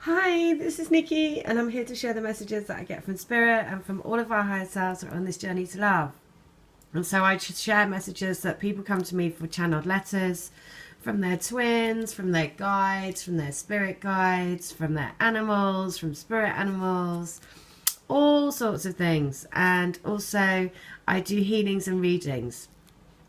Hi, this is Nikki, and I'm here to share the messages that I get from Spirit and from all of our higher selves that are on this journey to love. And so I should share messages that people come to me for channeled letters from their twins, from their guides, from their spirit guides, from their animals, from spirit animals, all sorts of things. And also I do healings and readings.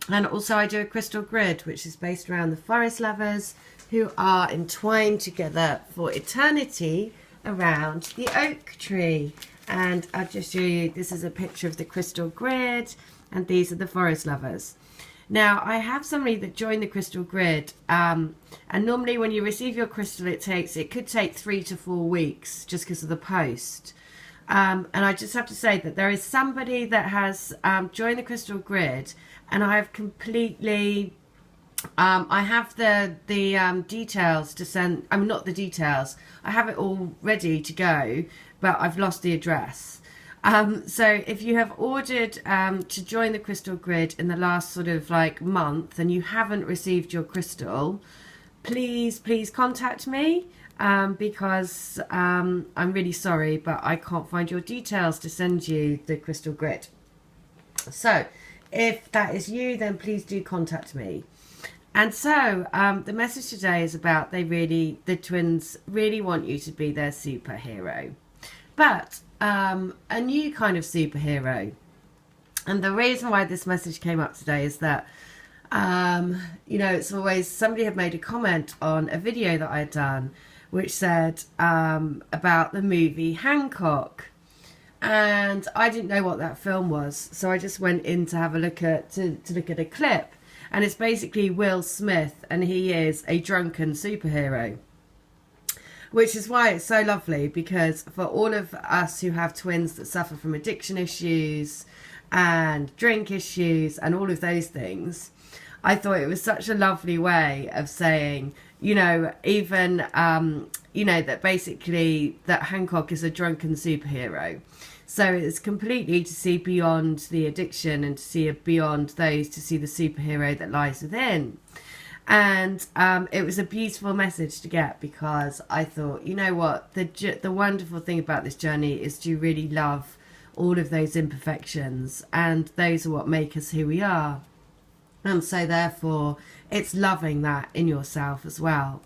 And also I do a crystal grid, which is based around the forest lovers who are entwined together for eternity around the oak tree. And I'll just show you, this is a picture of the crystal grid, and these are the forest lovers. Now, I have somebody that joined the crystal grid, and normally when you receive your crystal, it could take 3 to 4 weeks just because of the post. And I just have to say that there is somebody that has joined the crystal grid, and I have completely I have the details to send. I mean, not the details. I have it all ready to go, but I've lost the address. So if you have ordered to join the crystal grid in the last sort of like month and you haven't received your crystal, please contact me, because I'm really sorry, but I can't find your details to send you the crystal grid. So if that is you, then please do contact me. And so the message today is about the twins really want you to be their superhero, but a new kind of superhero. And the reason why this message came up today is that, it's always, somebody had made a comment on a video that I had done, which said about the movie Hancock. And I didn't know what that film was, so I just went in to have a look at, look at a clip. And it's basically Will Smith, and he is a drunken superhero. Which is why it's so lovely, because for all of us who have twins that suffer from addiction issues and drink issues and all of those things, I thought it was such a lovely way of saying, even, that basically that Hancock is a drunken superhero. So it's completely to see beyond the addiction and to see beyond those, to see the superhero that lies within. And it was a beautiful message to get, because I thought, you know what, the wonderful thing about this journey is to really love all of those imperfections, and those are what make us who we are. And so therefore it's loving that in yourself as well,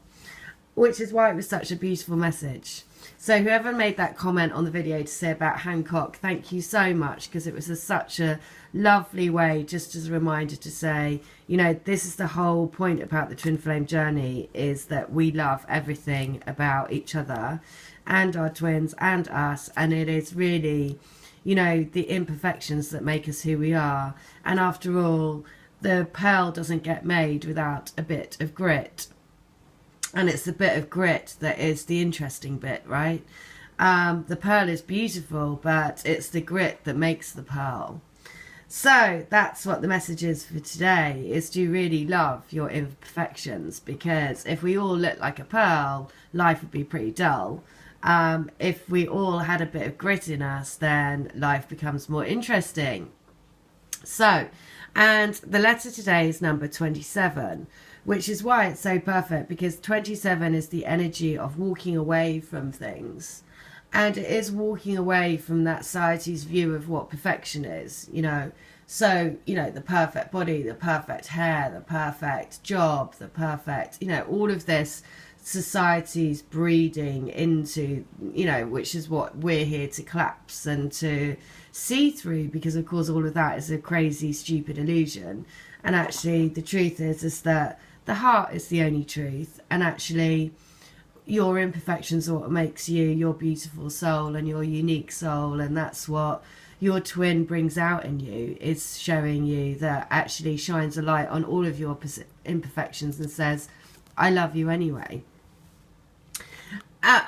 which is why it was such a beautiful message. So whoever made that comment on the video to say about Hancock, thank you so much, because it was such a lovely way, just as a reminder to say, this is the whole point about the twin flame journey, is that we love everything about each other and our twins and us, and it is really, the imperfections that make us who we are. And after all, the pearl doesn't get made without a bit of grit. And it's the bit of grit that is the interesting bit, right? The pearl is beautiful, but it's the grit that makes the pearl. So that's what the message is for today, is to really love your imperfections, because if we all look like a pearl, life would be pretty dull. If we all had a bit of grit in us, then life becomes more interesting. So, and the letter today is number 27. Which is why it's so perfect, because 27 is the energy of walking away from things. And it is walking away from that society's view of what perfection is, So, the perfect body, the perfect hair, the perfect job, the perfect, all of this society's breeding into, which is what we're here to collapse and to see through, because of course all of that is a crazy, stupid illusion. And actually the truth is that the heart is the only truth, and actually your imperfections are what makes you your beautiful soul and your unique soul, and that's what your twin brings out in you, is showing you that, actually shines a light on all of your imperfections and says, I love you anyway.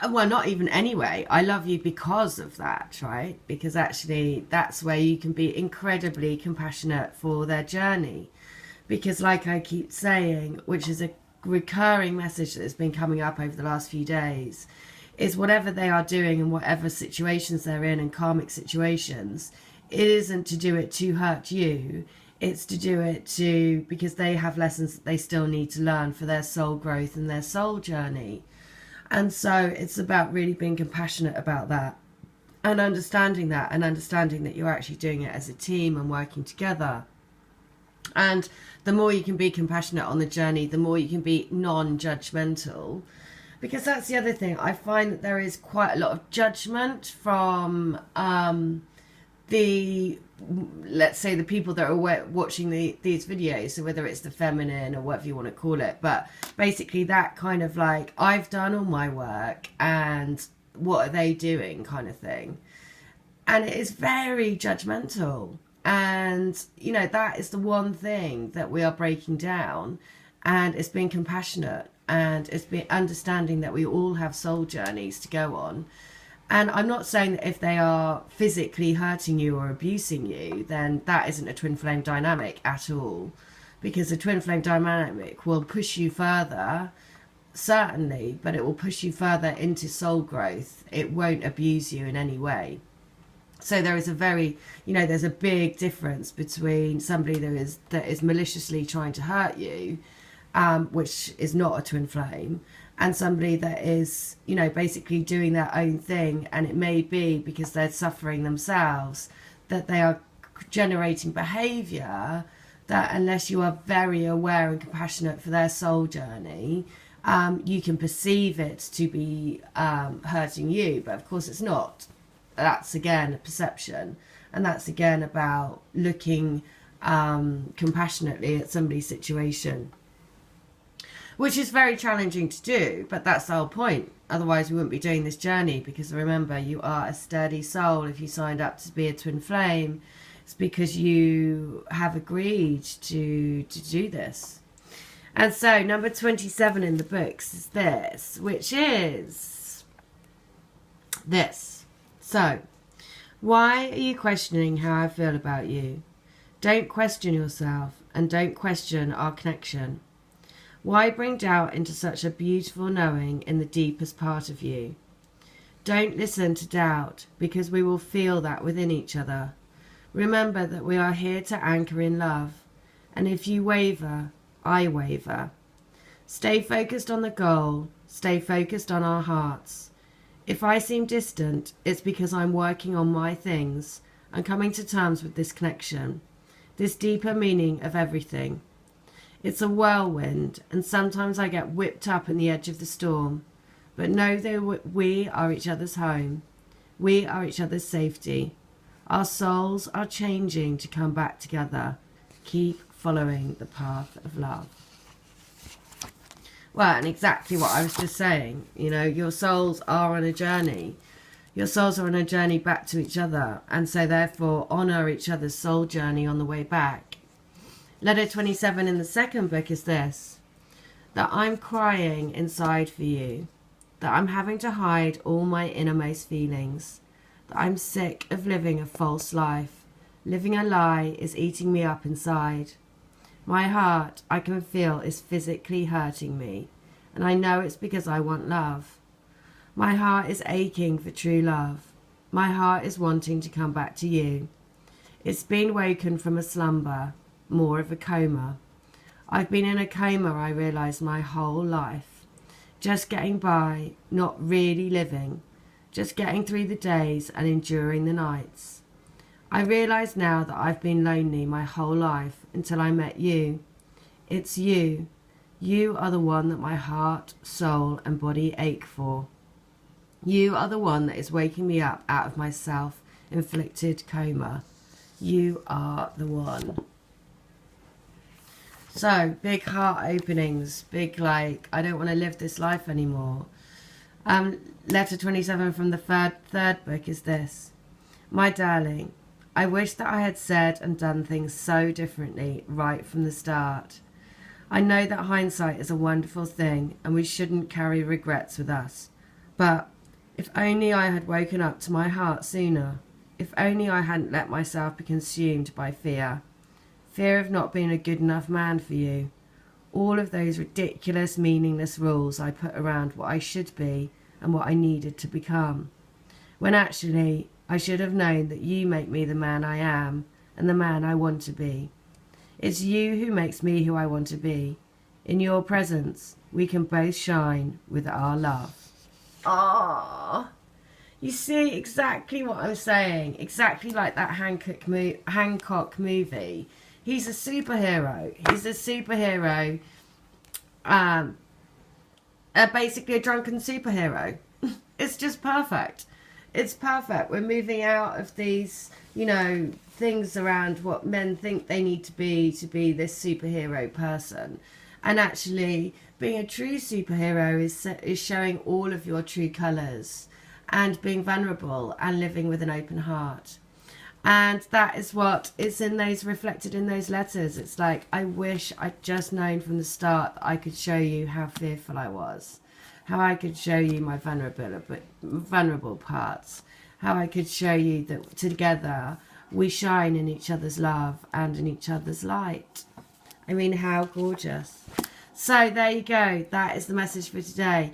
Well, not even anyway, I love you because of that, right? Because actually that's where you can be incredibly compassionate for their journey. Because like I keep saying, which is a recurring message that has been coming up over the last few days, is whatever they are doing and whatever situations they're in and karmic situations, it isn't to do it to hurt you. It's to do it because they have lessons that they still need to learn for their soul growth and their soul journey. And so it's about really being compassionate about that, and understanding that you're actually doing it as a team and working together. And the more you can be compassionate on the journey, the more you can be non-judgmental. Because that's the other thing. I find that there is quite a lot of judgment from let's say the people that are watching these videos, so whether it's the feminine or whatever you want to call it, but basically that kind of like, I've done all my work and what are they doing kind of thing. And it is very judgmental. And, you know, that is the one thing that we are breaking down. And it's being compassionate, and it's being understanding that we all have soul journeys to go on. And I'm not saying that if they are physically hurting you or abusing you, then that isn't a twin flame dynamic at all. Because a twin flame dynamic will push you further, certainly, but it will push you further into soul growth. It won't abuse you in any way. So there is a very, you know, there's a big difference between somebody that is maliciously trying to hurt you, which is not a twin flame, and somebody that is, you know, basically doing their own thing. And it may be because they're suffering themselves that they are generating behaviour that, unless you are very aware and compassionate for their soul journey, you can perceive it to be hurting you. But of course it's not. That's again a perception, and that's again about looking compassionately at somebody's situation, which is very challenging to do, but that's the whole point. Otherwise we wouldn't be doing this journey, because remember, you are a sturdy soul. If you signed up to be a twin flame, it's because you have agreed to do this. And so number 27 in the books is this, which is this. So, why are you questioning how I feel about you? Don't question yourself, and don't question our connection. Why bring doubt into such a beautiful knowing in the deepest part of you? Don't listen to doubt, because we will feel that within each other. Remember that we are here to anchor in love, and if you waver, I waver. Stay focused on the goal. Stay focused on our hearts. If I seem distant, it's because I'm working on my things and coming to terms with this connection, this deeper meaning of everything. It's a whirlwind, and sometimes I get whipped up in the edge of the storm. But know that we are each other's home. We are each other's safety. Our souls are changing to come back together. Keep following the path of love. Well, and exactly what I was just saying. You know, your souls are on a journey. Your souls are on a journey back to each other. And so therefore, honour each other's soul journey on the way back. Letter 27 in the second book is this. That I'm crying inside for you. That I'm having to hide all my innermost feelings. That I'm sick of living a false life. Living a lie is eating me up inside. My heart, I can feel, is physically hurting me, and I know it's because I want love. My heart is aching for true love. My heart is wanting to come back to you. It's been woken from a slumber, more of a coma. I've been in a coma, I realise, my whole life. Just getting by, not really living. Just getting through the days and enduring the nights. I realise now that I've been lonely my whole life until I met you. It's you. You are the one that my heart, soul and body ache for. You are the one that is waking me up out of my self-inflicted coma. You are the one. So, big heart openings, big like, I don't want to live this life anymore. Letter 27 from the third book is this. My darling, I wish that I had said and done things so differently right from the start. I know that hindsight is a wonderful thing and we shouldn't carry regrets with us. But if only I had woken up to my heart sooner. If only I hadn't let myself be consumed by fear. Fear of not being a good enough man for you. All of those ridiculous, meaningless rules I put around what I should be and what I needed to become. When actually, I should have known that you make me the man I am and the man I want to be. It's you who makes me who I want to be. In your presence, we can both shine with our love. Ah, you see exactly what I'm saying. Exactly like that Hancock movie. He's a superhero. He's a superhero. Basically a drunken superhero. It's just perfect. It's perfect. We're moving out of these, you know, things around what men think they need to be this superhero person. And actually, being a true superhero is showing all of your true colours and being vulnerable and living with an open heart. And that is what is in those, reflected in those letters. It's like, I wish I'd just known from the start that I could show you how fearful I was, how I could show you my vulnerable parts, how I could show you that together we shine in each other's love and in each other's light. I mean, how gorgeous. So there you go. That is the message for today.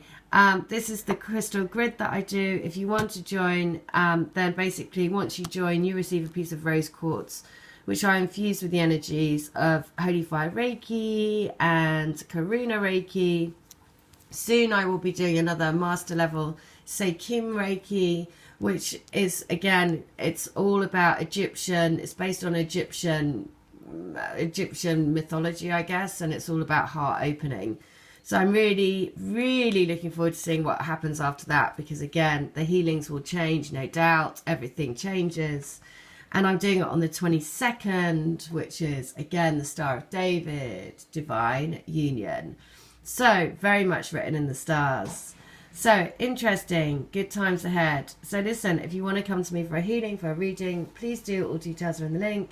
This is the crystal grid that I do. If you want to join, then basically once you join, you receive a piece of rose quartz, which I infuse with the energies of Holy Fire Reiki and Karuna Reiki. Soon I will be doing another master level Seikim Reiki, which is, again, it's all about Egyptian. It's based on Egyptian mythology, I guess, and it's all about heart opening. So I'm really, really looking forward to seeing what happens after that, because again, the healings will change, no doubt. Everything changes. And I'm doing it on the 22nd, which is, again, the Star of David, Divine Union. So very much written in the stars. So interesting, good times ahead. So listen, if you want to come to me for a healing, for a reading, please do. All details are in the link.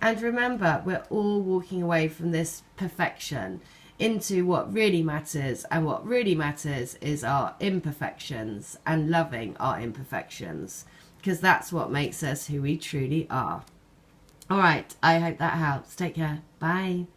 And remember, we're all walking away from this perfection into what really matters, and what really matters is our imperfections and loving our imperfections, because that's what makes us who we truly are. All right, I hope that helps. Take care. Bye.